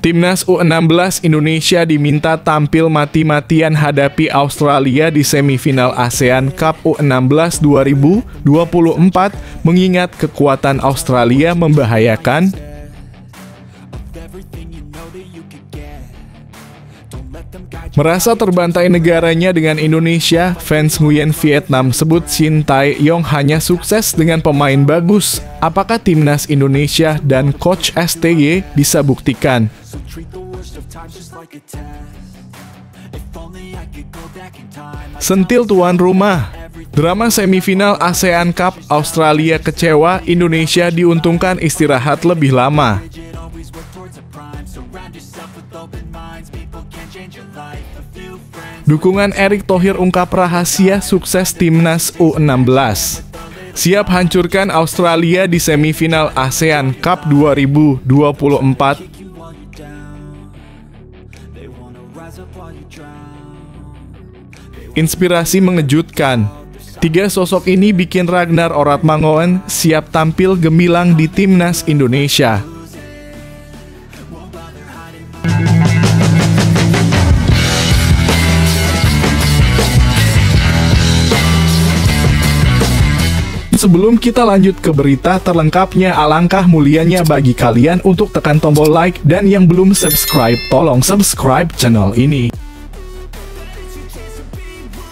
Timnas U16 Indonesia diminta tampil mati-matian hadapi Australia di semifinal ASEAN Cup U16 2024 mengingat kekuatan Australia membahayakan. Merasa terbantai negaranya dengan Indonesia, fans Nguyen Vietnam sebut Shin Tae-yong hanya sukses dengan pemain bagus. Apakah timnas Indonesia dan coach STY bisa buktikan? Sentil tuan rumah. Drama semifinal ASEAN Cup, Australia kecewa, Indonesia diuntungkan istirahat lebih lama. Dukungan Erick Thohir ungkap rahasia sukses timnas U16. Siap hancurkan Australia di semifinal ASEAN Cup 2024. Inspirasi mengejutkan. Tiga sosok ini bikin Ragnar Oratmangoen siap tampil gemilang di timnas Indonesia. Sebelum kita lanjut ke berita terlengkapnya, alangkah mulianya bagi kalian untuk tekan tombol like dan yang belum subscribe, tolong subscribe channel ini.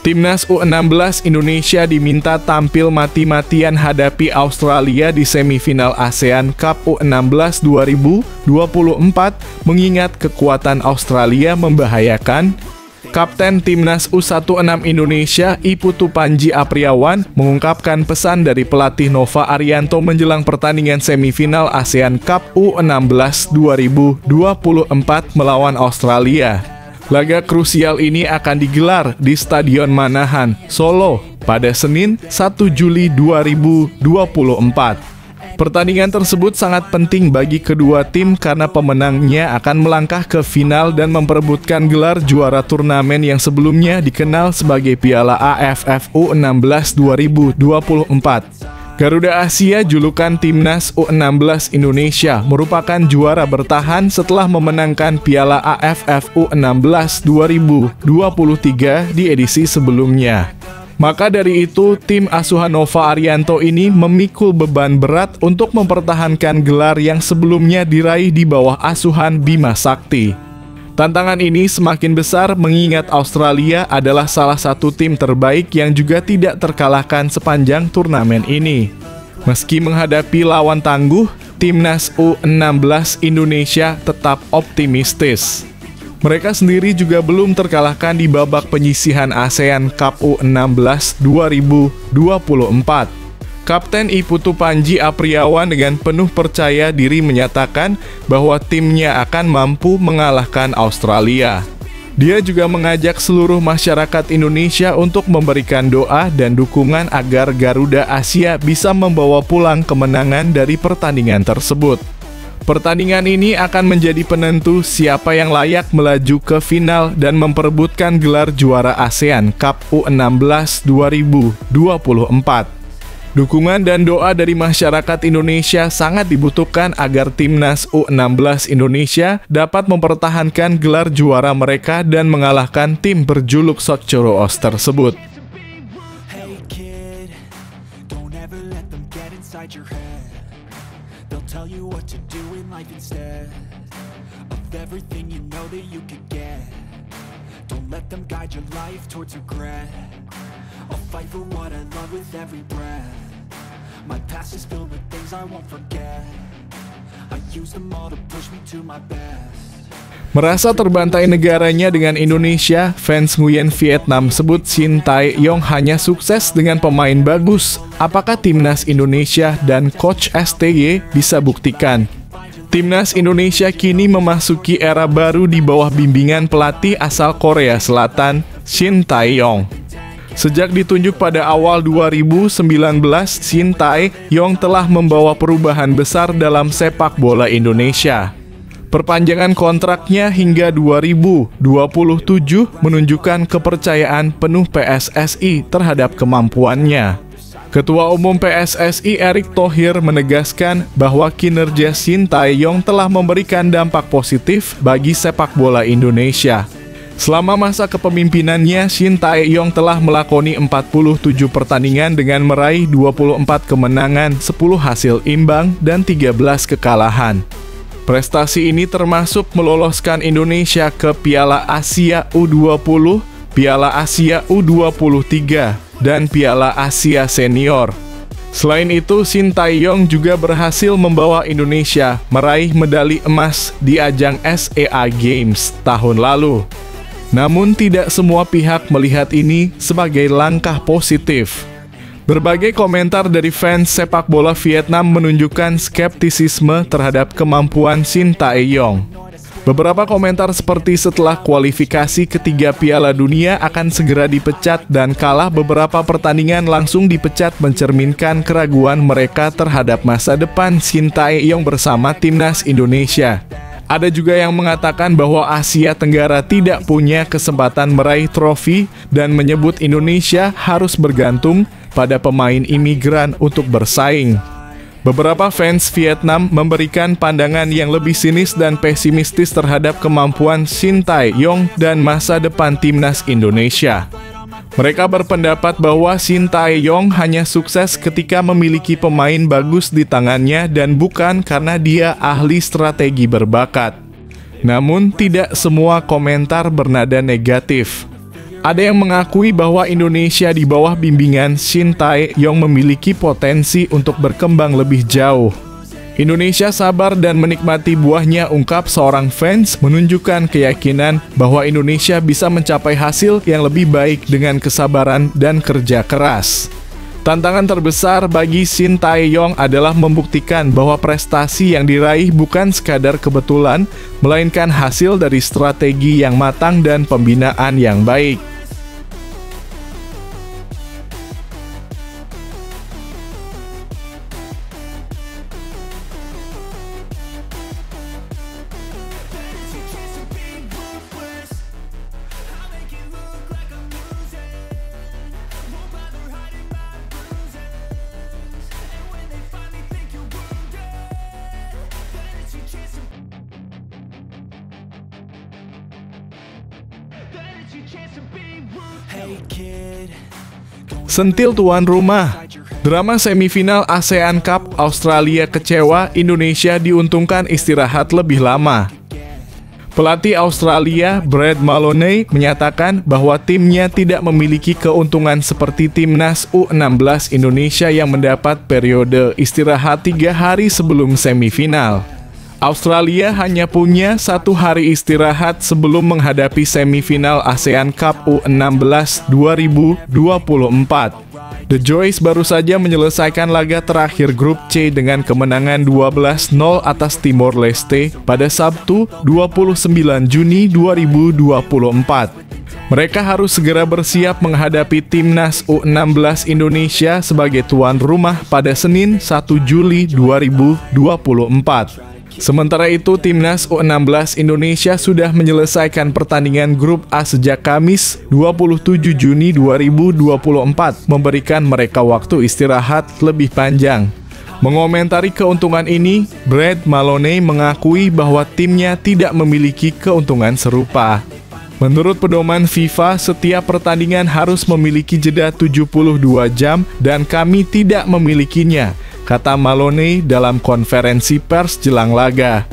Timnas U16 Indonesia diminta tampil mati-matian hadapi Australia di semifinal ASEAN Cup U16 2024 mengingat kekuatan Australia membahayakan. Kapten Timnas U16 Indonesia Iputu Panji Apriawan mengungkapkan pesan dari pelatih Nova Arianto menjelang pertandingan semifinal ASEAN Cup U16 2024 melawan Australia. Laga krusial ini akan digelar di Stadion Manahan, Solo pada Senin 1 Juli 2024. Pertandingan tersebut sangat penting bagi kedua tim karena pemenangnya akan melangkah ke final dan memperebutkan gelar juara turnamen yang sebelumnya dikenal sebagai Piala AFF U16 2024. Garuda Asia, julukan Timnas U16 Indonesia, merupakan juara bertahan setelah memenangkan Piala AFF U16 2023 di edisi sebelumnya. Maka dari itu, tim asuhan Nova Arianto ini memikul beban berat untuk mempertahankan gelar yang sebelumnya diraih di bawah asuhan Bima Sakti. Tantangan ini semakin besar mengingat Australia adalah salah satu tim terbaik yang juga tidak terkalahkan sepanjang turnamen ini. Meski menghadapi lawan tangguh, Timnas U16 Indonesia tetap optimistis. Mereka sendiri juga belum terkalahkan di babak penyisihan ASEAN Cup U16 2024. Kapten Iputu Panji Apriawan dengan penuh percaya diri menyatakan bahwa timnya akan mampu mengalahkan Australia. Dia juga mengajak seluruh masyarakat Indonesia untuk memberikan doa dan dukungan agar Garuda Asia bisa membawa pulang kemenangan dari pertandingan tersebut. Pertandingan ini akan menjadi penentu siapa yang layak melaju ke final dan memperebutkan gelar juara ASEAN Cup U16 2024. Dukungan dan doa dari masyarakat Indonesia sangat dibutuhkan agar Timnas U16 Indonesia dapat mempertahankan gelar juara mereka dan mengalahkan tim berjuluk Socceroos tersebut. They'll tell you what to do in life instead of everything you know that you could get. Don't let them guide your life towards regret. I'll fight for what I love with every breath. My past is filled with things I won't forget. I use them all to push me to my best. Merasa terbantai negaranya dengan Indonesia, fans Nguyen Vietnam sebut Shin Tae-yong hanya sukses dengan pemain bagus. Apakah timnas Indonesia dan coach STY bisa buktikan? Timnas Indonesia kini memasuki era baru di bawah bimbingan pelatih asal Korea Selatan, Shin Tae-yong. Sejak ditunjuk pada awal 2019, Shin Tae-yong telah membawa perubahan besar dalam sepak bola Indonesia. Perpanjangan kontraknya hingga 2027 menunjukkan kepercayaan penuh PSSI terhadap kemampuannya. Ketua Umum PSSI Erick Thohir menegaskan bahwa kinerja Shin Tae-yong telah memberikan dampak positif bagi sepak bola Indonesia. Selama masa kepemimpinannya, Shin Tae-yong telah melakoni 47 pertandingan dengan meraih 24 kemenangan, 10 hasil imbang, dan 13 kekalahan. Prestasi ini termasuk meloloskan Indonesia ke Piala Asia U20, Piala Asia U23, dan Piala Asia Senior. Selain itu, Shin Tae-yong juga berhasil membawa Indonesia meraih medali emas di ajang SEA Games tahun lalu. Namun tidak semua pihak melihat ini sebagai langkah positif. Berbagai komentar dari fans sepak bola Vietnam menunjukkan skeptisisme terhadap kemampuan Shin Tae-yong. Beberapa komentar seperti setelah kualifikasi ketiga Piala Dunia akan segera dipecat dan kalah beberapa pertandingan langsung dipecat mencerminkan keraguan mereka terhadap masa depan Shin Tae-yong bersama timnas Indonesia. Ada juga yang mengatakan bahwa Asia Tenggara tidak punya kesempatan meraih trofi dan menyebut Indonesia harus bergantung pada pemain imigran untuk bersaing. Beberapa fans Vietnam memberikan pandangan yang lebih sinis dan pesimistis terhadap kemampuan Shin Tae-yong dan masa depan timnas Indonesia. Mereka berpendapat bahwa Shin Tae-yong hanya sukses ketika memiliki pemain bagus di tangannya dan bukan karena dia ahli strategi berbakat. Namun, tidak semua komentar bernada negatif. Ada yang mengakui bahwa Indonesia di bawah bimbingan Shin Tae-yong memiliki potensi untuk berkembang lebih jauh. Indonesia sabar dan menikmati buahnya, ungkap seorang fans, menunjukkan keyakinan bahwa Indonesia bisa mencapai hasil yang lebih baik dengan kesabaran dan kerja keras. Tantangan terbesar bagi Shin Tae-yong adalah membuktikan bahwa prestasi yang diraih bukan sekadar kebetulan, melainkan hasil dari strategi yang matang dan pembinaan yang baik. Sentil tuan rumah. Drama semifinal ASEAN Cup, Australia kecewa, Indonesia diuntungkan istirahat lebih lama. Pelatih Australia, Brad Maloney, menyatakan bahwa timnya tidak memiliki keuntungan seperti timnas U16 Indonesia yang mendapat periode istirahat 3 hari sebelum semifinal. Australia hanya punya 1 hari istirahat sebelum menghadapi semifinal ASEAN Cup U16 2024. The Joys baru saja menyelesaikan laga terakhir grup C dengan kemenangan 12-0 atas Timor Leste pada Sabtu 29 Juni 2024. Mereka harus segera bersiap menghadapi timnas U16 Indonesia sebagai tuan rumah pada Senin 1 Juli 2024. Sementara itu, timnas U16 Indonesia sudah menyelesaikan pertandingan grup A sejak Kamis 27 Juni 2024, memberikan mereka waktu istirahat lebih panjang. Mengomentari keuntungan ini, Brad Maloney mengakui bahwa timnya tidak memiliki keuntungan serupa. Menurut pedoman FIFA, setiap pertandingan harus memiliki jeda 72 jam dan kami tidak memilikinya, kata Maloney dalam konferensi pers jelang laga.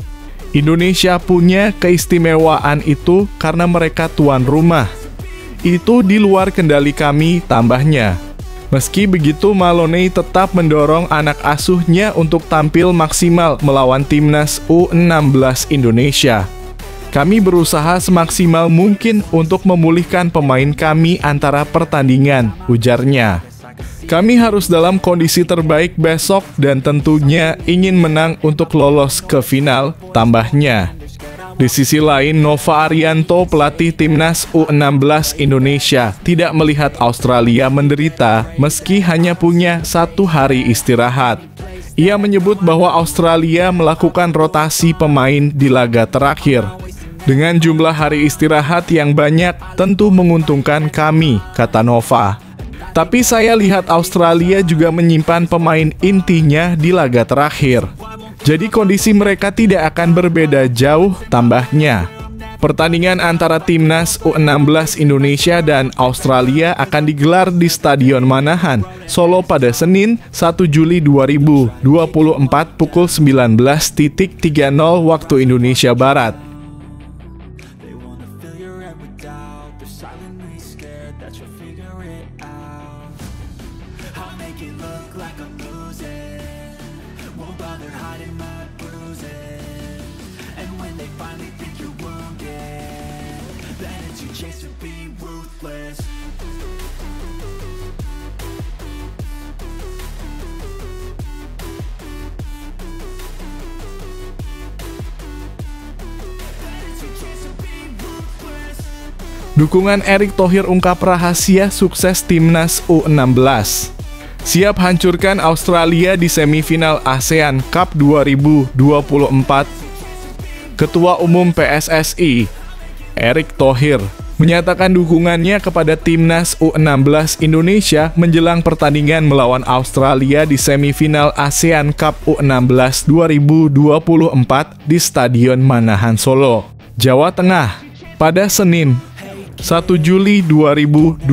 Indonesia punya keistimewaan itu karena mereka tuan rumah. Itu di luar kendali kami, tambahnya. Meski begitu, Maloney tetap mendorong anak asuhnya untuk tampil maksimal melawan timnas U16 Indonesia. Kami berusaha semaksimal mungkin untuk memulihkan pemain kami antara pertandingan, ujarnya. Kami harus dalam kondisi terbaik besok dan tentunya ingin menang untuk lolos ke final, tambahnya. Di sisi lain, Nova Arianto, pelatih timnas U16 Indonesia, tidak melihat Australia menderita meski hanya punya 1 hari istirahat. Ia menyebut bahwa Australia melakukan rotasi pemain di laga terakhir. Dengan jumlah hari istirahat yang banyak, tentu menguntungkan kami, kata Nova. Tapi saya lihat Australia juga menyimpan pemain intinya di laga terakhir. Jadi kondisi mereka tidak akan berbeda jauh, tambahnya. Pertandingan antara timnas U16 Indonesia dan Australia akan digelar di Stadion Manahan, Solo pada Senin 1 Juli 2024 pukul 19.30 waktu Indonesia Barat. Dukungan Erick Thohir ungkap rahasia sukses timnas U16. Siap hancurkan Australia di semifinal ASEAN Cup 2024. Ketua Umum PSSI, Erick Thohir, menyatakan dukungannya kepada timnas U16 Indonesia menjelang pertandingan melawan Australia di semifinal ASEAN Cup U16 2024 di Stadion Manahan Solo, Jawa Tengah, pada Senin 1 Juli 2024.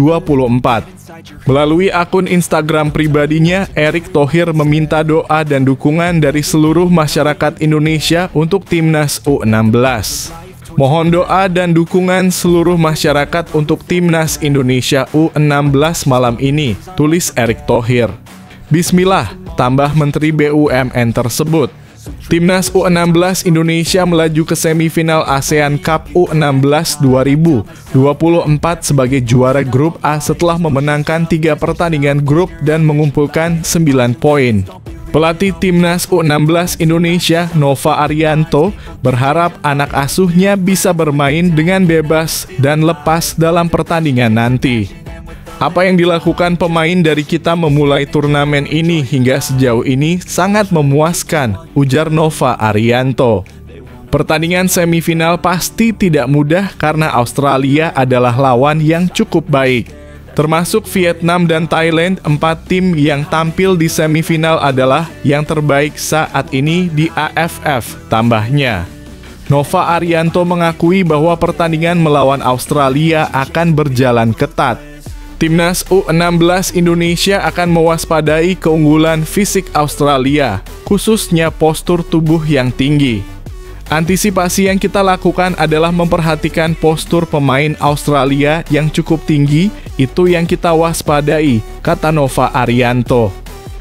Melalui akun Instagram pribadinya, Erick Thohir meminta doa dan dukungan dari seluruh masyarakat Indonesia untuk timnas U16. Mohon doa dan dukungan seluruh masyarakat untuk timnas Indonesia U16 malam ini, tulis Erick Thohir. Bismillah, tambah Menteri BUMN tersebut. Timnas U16 Indonesia melaju ke semifinal ASEAN Cup U16 2024 sebagai juara grup A setelah memenangkan 3 pertandingan grup dan mengumpulkan 9 poin. Pelatih Timnas U16 Indonesia, Nova Arianto, berharap anak asuhnya bisa bermain dengan bebas dan lepas dalam pertandingan nanti. Apa yang dilakukan pemain dari kita memulai turnamen ini hingga sejauh ini sangat memuaskan, ujar Nova Arianto. Pertandingan semifinal pasti tidak mudah karena Australia adalah lawan yang cukup baik. Termasuk Vietnam dan Thailand, 4 tim yang tampil di semifinal adalah yang terbaik saat ini di AFF, tambahnya. Nova Arianto mengakui bahwa pertandingan melawan Australia akan berjalan ketat. Timnas U16 Indonesia akan mewaspadai keunggulan fisik Australia, khususnya postur tubuh yang tinggi. Antisipasi yang kita lakukan adalah memperhatikan postur pemain Australia yang cukup tinggi, itu yang kita waspadai, kata Nova Arianto.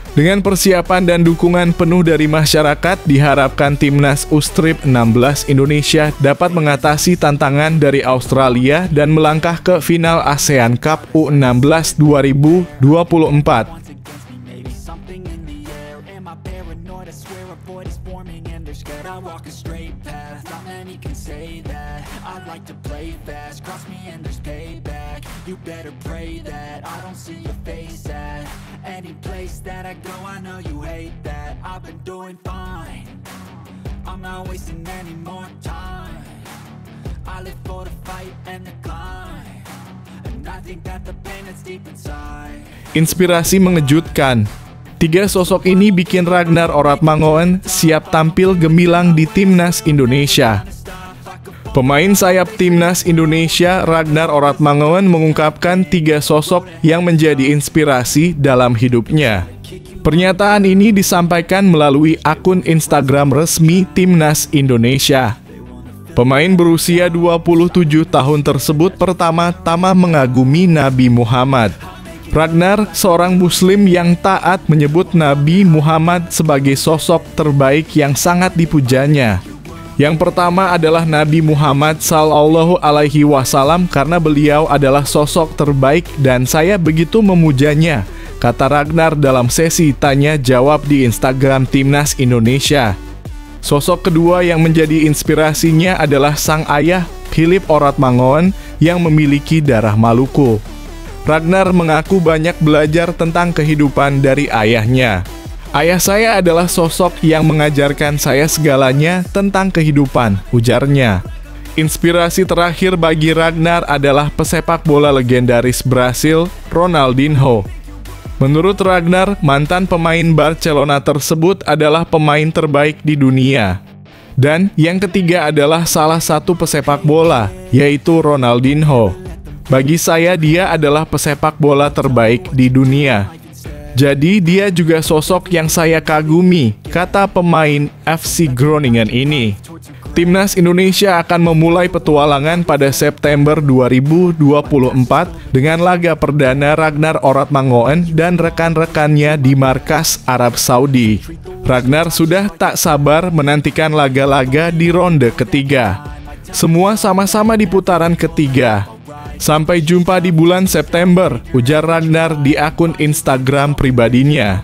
Dengan persiapan dan dukungan penuh dari masyarakat, diharapkan Timnas U16 Indonesia dapat mengatasi tantangan dari Australia dan melangkah ke final ASEAN Cup U16 2024. You better pray that I don't see your face at any place that I go. I know you hate that. I've been doing fine. I'm not wasting any more time. I live for the fight and the climb, and I think that the pain that's deep inside. Inspirasi mengejutkan. 3 sosok ini bikin Ragnar Oratmangoen siap tampil gemilang di Timnas Indonesia. Pemain sayap Timnas Indonesia Ragnar Oratmangoen mengungkapkan 3 sosok yang menjadi inspirasi dalam hidupnya. Pernyataan ini disampaikan melalui akun Instagram resmi Timnas Indonesia. Pemain berusia 27 tahun tersebut pertama-tama mengagumi Nabi Muhammad. Ragnar, seorang Muslim yang taat, menyebut Nabi Muhammad sebagai sosok terbaik yang sangat dipujanya. Yang pertama adalah Nabi Muhammad Sallallahu Alaihi Wasallam karena beliau adalah sosok terbaik dan saya begitu memujanya, kata Ragnar dalam sesi tanya jawab di Instagram Timnas Indonesia. Sosok kedua yang menjadi inspirasinya adalah sang ayah Philip Oratmangoen yang memiliki darah Maluku. Ragnar mengaku banyak belajar tentang kehidupan dari ayahnya. Ayah saya adalah sosok yang mengajarkan saya segalanya tentang kehidupan, ujarnya. Inspirasi terakhir bagi Ragnar adalah pesepak bola legendaris Brasil, Ronaldinho. Menurut Ragnar, mantan pemain Barcelona tersebut adalah pemain terbaik di dunia. Dan yang ketiga adalah salah satu pesepak bola, yaitu Ronaldinho. Bagi saya, dia adalah pesepak bola terbaik di dunia. Jadi dia juga sosok yang saya kagumi, kata pemain FC Groningen ini. Timnas Indonesia akan memulai petualangan pada September 2024 dengan laga perdana Ragnar Oratmangoen dan rekan-rekannya di markas Arab Saudi. Ragnar sudah tak sabar menantikan laga-laga di ronde ketiga. Semua sama-sama di putaran ketiga. Sampai jumpa di bulan September, ujar Ragnar di akun Instagram pribadinya.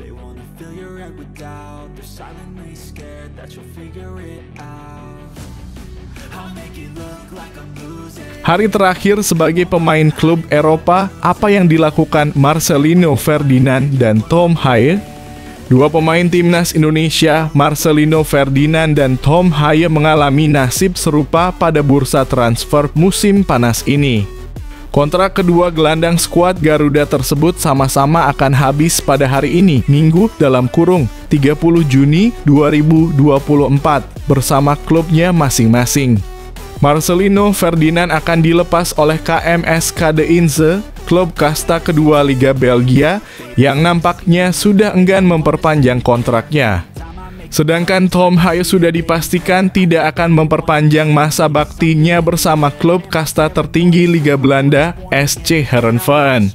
They wanna fill your head with doubt. They're silently scared that you'll figure it out. I'll make it look like I'm losing. Hari terakhir sebagai pemain klub Eropa, apa yang dilakukan Marcelino Ferdinand dan Tom Haye? Dua pemain timnas Indonesia, Marcelino Ferdinand dan Tom Haye, mengalami nasib serupa pada bursa transfer musim panas ini. Kontrak kedua gelandang skuad Garuda tersebut sama-sama akan habis pada hari ini, Minggu, dalam kurung 30 Juni 2024 bersama klubnya masing-masing. Marcelino Ferdinand akan dilepas oleh KMS Kade Inze, klub kasta kedua Liga Belgia, yang nampaknya sudah enggan memperpanjang kontraknya. Sedangkan Tom Haye sudah dipastikan tidak akan memperpanjang masa baktinya bersama klub kasta tertinggi Liga Belanda, SC Heerenveen.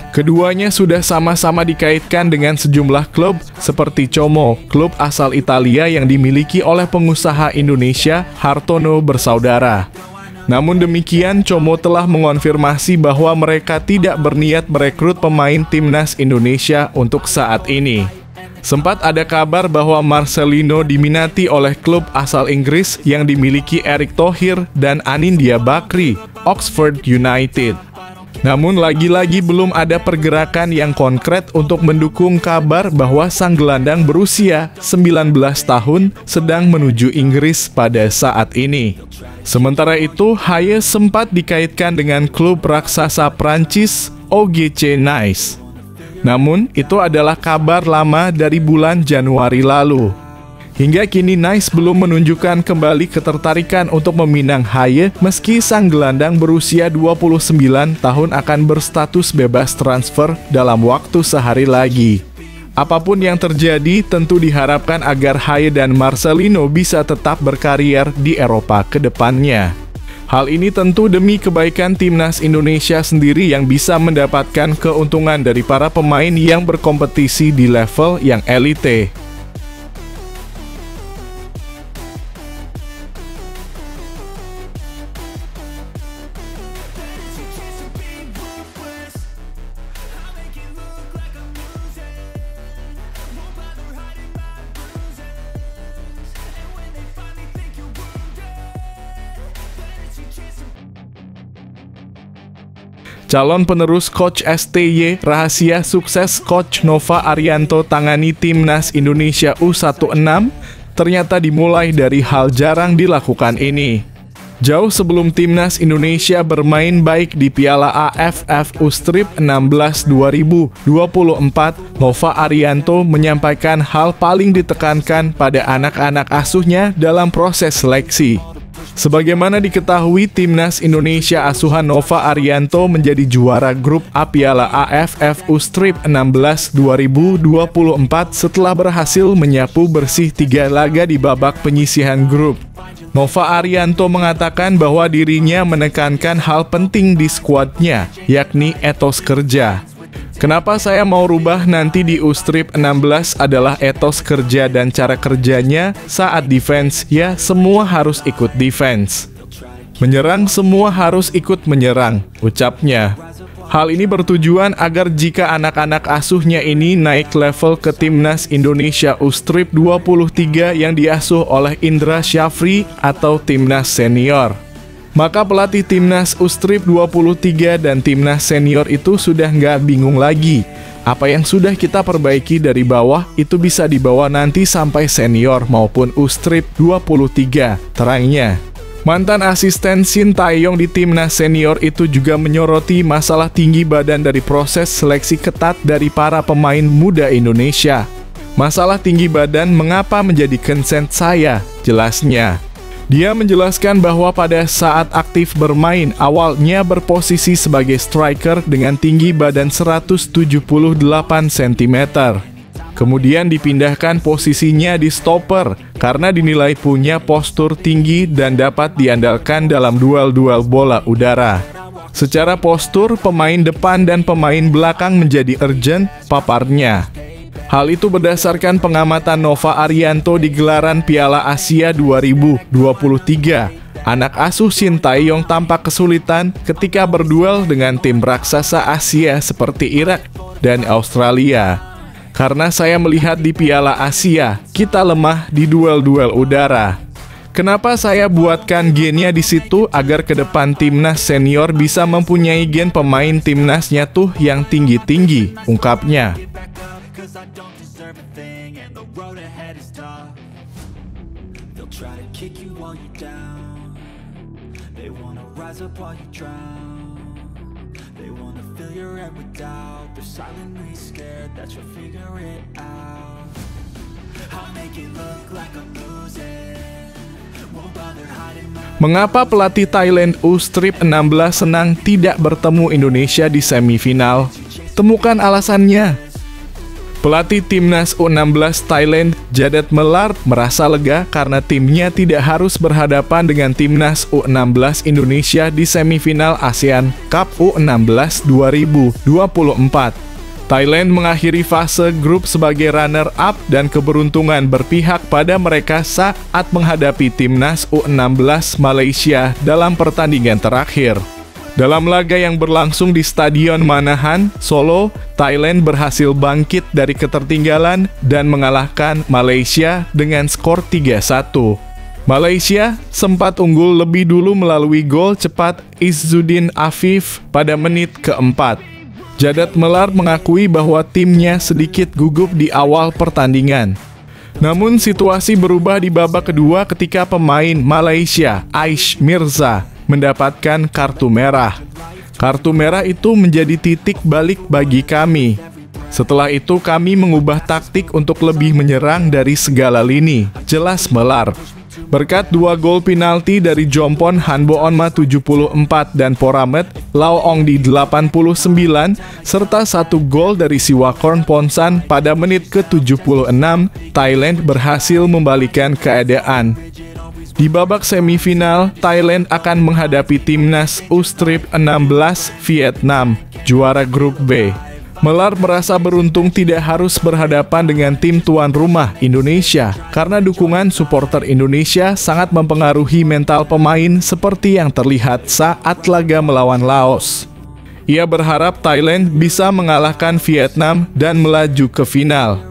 Keduanya sudah sama-sama dikaitkan dengan sejumlah klub seperti Como, klub asal Italia yang dimiliki oleh pengusaha Indonesia Hartono bersaudara. Namun demikian, Como telah mengonfirmasi bahwa mereka tidak berniat merekrut pemain timnas Indonesia untuk saat ini. Sempat ada kabar bahwa Marcelino diminati oleh klub asal Inggris yang dimiliki Erick Thohir dan Anindya Bakri, Oxford United. Namun lagi-lagi belum ada pergerakan yang konkret untuk mendukung kabar bahwa sang gelandang berusia 19 tahun sedang menuju Inggris pada saat ini. Sementara itu, Haye sempat dikaitkan dengan klub raksasa Prancis OGC Nice. Namun, itu adalah kabar lama dari bulan Januari lalu. Hingga kini Nice belum menunjukkan kembali ketertarikan untuk meminang Haye meski sang gelandang berusia 29 tahun akan berstatus bebas transfer dalam waktu sehari lagi. Apapun yang terjadi, tentu diharapkan agar Haye dan Marcelino bisa tetap berkarier di Eropa ke depannya. Hal ini tentu demi kebaikan timnas Indonesia sendiri yang bisa mendapatkan keuntungan dari para pemain yang berkompetisi di level yang elite. Calon penerus Coach STY, rahasia sukses Coach Nova Arianto tangani timnas Indonesia U16 ternyata dimulai dari hal jarang dilakukan ini. Jauh sebelum timnas Indonesia bermain baik di Piala AFF U16 2024, Nova Arianto menyampaikan hal paling ditekankan pada anak-anak asuhnya dalam proses seleksi. Sebagaimana diketahui, timnas Indonesia asuhan Nova Arianto menjadi juara grup A Piala AFF U16 2024 setelah berhasil menyapu bersih 3 laga di babak penyisihan grup. Nova Arianto mengatakan bahwa dirinya menekankan hal penting di skuadnya, yakni etos kerja. Kenapa saya mau rubah nanti di U16 adalah etos kerja dan cara kerjanya saat defense, ya semua harus ikut defense. Menyerang semua harus ikut menyerang, ucapnya. Hal ini bertujuan agar jika anak-anak asuhnya ini naik level ke Timnas Indonesia U-Strip 23 yang diasuh oleh Indra Syafri atau Timnas Senior, maka pelatih Timnas U-Strip 23 dan Timnas Senior itu sudah nggak bingung lagi. Apa yang sudah kita perbaiki dari bawah itu bisa dibawa nanti sampai senior maupun U-Strip 23, terangnya. Mantan asisten Shin Tae-yong di Timnas Senior itu juga menyoroti masalah tinggi badan dari proses seleksi ketat dari para pemain muda Indonesia. Masalah tinggi badan mengapa menjadi concern saya, jelasnya. Dia menjelaskan bahwa pada saat aktif bermain, awalnya berposisi sebagai striker dengan tinggi badan 178 cm. Kemudian dipindahkan posisinya di stopper karena dinilai punya postur tinggi dan dapat diandalkan dalam duel-duel bola udara. Secara postur, pemain depan dan pemain belakang menjadi urgent, paparnya. Hal itu berdasarkan pengamatan Nova Arianto di gelaran Piala Asia 2023. Anak asuh Shin Tae-yong tampak kesulitan ketika berduel dengan tim raksasa Asia seperti Irak dan Australia. Karena saya melihat di Piala Asia, kita lemah di duel-duel udara. Kenapa saya buatkan gennya di situ agar ke depan Timnas Senior bisa mempunyai gen pemain timnasnya tuh yang tinggi-tinggi, ungkapnya. They wanna fill your head with doubt. They're silently scared that you'll figure it out. I'll make it look like I'm losing. Won't bother hiding my... Mengapa pelatih Thailand U-Strip 16 senang tidak bertemu Indonesia di semifinal? Temukan alasannya. Pelatih Timnas U16 Thailand, Jadet Melar, merasa lega karena timnya tidak harus berhadapan dengan Timnas U16 Indonesia di semifinal ASEAN Cup U16 2024. Thailand mengakhiri fase grup sebagai runner-up dan keberuntungan berpihak pada mereka saat menghadapi Timnas U16 Malaysia dalam pertandingan terakhir. Dalam laga yang berlangsung di Stadion Manahan, Solo, Thailand berhasil bangkit dari ketertinggalan dan mengalahkan Malaysia dengan skor 3-1. Malaysia sempat unggul lebih dulu melalui gol cepat Izzuddin Afif pada menit keempat. Jadet Melar mengakui bahwa timnya sedikit gugup di awal pertandingan. Namun situasi berubah di babak kedua ketika pemain Malaysia, Aish Mirza, mendapatkan kartu merah. Kartu merah itu menjadi titik balik bagi kami. Setelah itu kami mengubah taktik untuk lebih menyerang dari segala lini, jelas Melar. Berkat 2 gol penalti dari Jompon Hanboonma 74 dan Poramet Laoong di 89, serta 1 gol dari Siwakorn Ponsan pada menit ke-76, Thailand berhasil membalikan keadaan. Di babak semifinal, Thailand akan menghadapi Timnas U-Strip 16 Vietnam, juara grup B. Melar merasa beruntung tidak harus berhadapan dengan tim tuan rumah Indonesia karena dukungan supporter Indonesia sangat mempengaruhi mental pemain seperti yang terlihat saat laga melawan Laos. Ia berharap Thailand bisa mengalahkan Vietnam dan melaju ke final.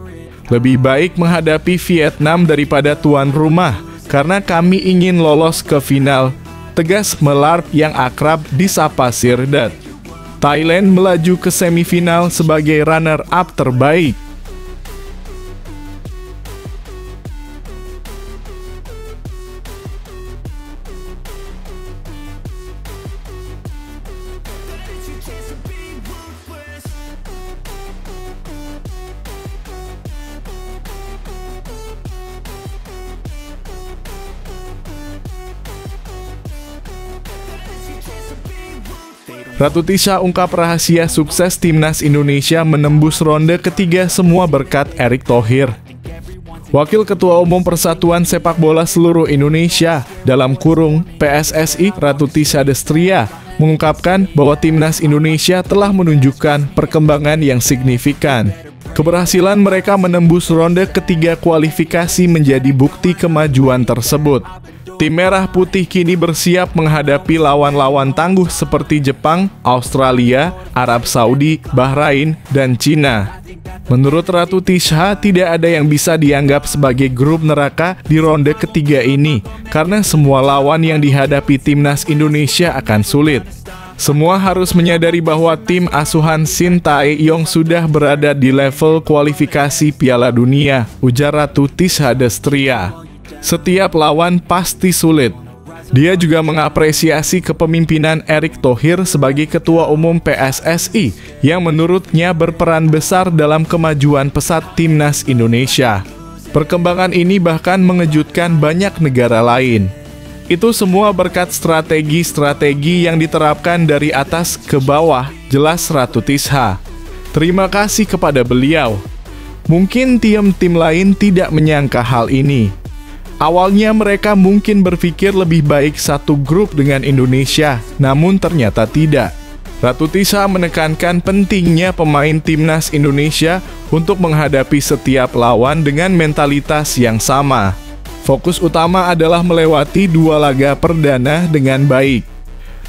Lebih baik menghadapi Vietnam daripada tuan rumah karena kami ingin lolos ke final, tegas Melar yang akrab disapa Sirdat. Thailand melaju ke semifinal sebagai runner-up terbaik. Ratu Tisha ungkap rahasia sukses Timnas Indonesia menembus ronde ketiga semua berkat Erick Thohir. Wakil Ketua Umum Persatuan Sepak Bola Seluruh Indonesia dalam kurung PSSI Ratu Tisha Destria mengungkapkan bahwa Timnas Indonesia telah menunjukkan perkembangan yang signifikan. Keberhasilan mereka menembus ronde ketiga kualifikasi menjadi bukti kemajuan tersebut. Tim Merah Putih kini bersiap menghadapi lawan-lawan tangguh seperti Jepang, Australia, Arab Saudi, Bahrain, dan Cina. Menurut Ratu Tisha, tidak ada yang bisa dianggap sebagai grup neraka di ronde ketiga ini, karena semua lawan yang dihadapi timnas Indonesia akan sulit. Semua harus menyadari bahwa tim asuhan Shin Tae-yong sudah berada di level kualifikasi Piala Dunia, ujar Ratu Tisha Destria. Setiap lawan pasti sulit. Dia juga mengapresiasi kepemimpinan Erick Thohir sebagai Ketua Umum PSSI yang menurutnya berperan besar dalam kemajuan pesat timnas Indonesia. Perkembangan ini bahkan mengejutkan banyak negara lain. Itu semua berkat strategi-strategi yang diterapkan dari atas ke bawah, jelas Ratu Tisha. Terima kasih kepada beliau. Mungkin tim-tim lain tidak menyangka hal ini. Awalnya mereka mungkin berpikir lebih baik satu grup dengan Indonesia, namun ternyata tidak. Ratu Tisha menekankan pentingnya pemain timnas Indonesia untuk menghadapi setiap lawan dengan mentalitas yang sama. Fokus utama adalah melewati 2 laga perdana dengan baik.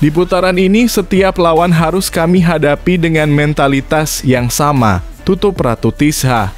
Di putaran ini, setiap lawan harus kami hadapi dengan mentalitas yang sama, tutup Ratu Tisha.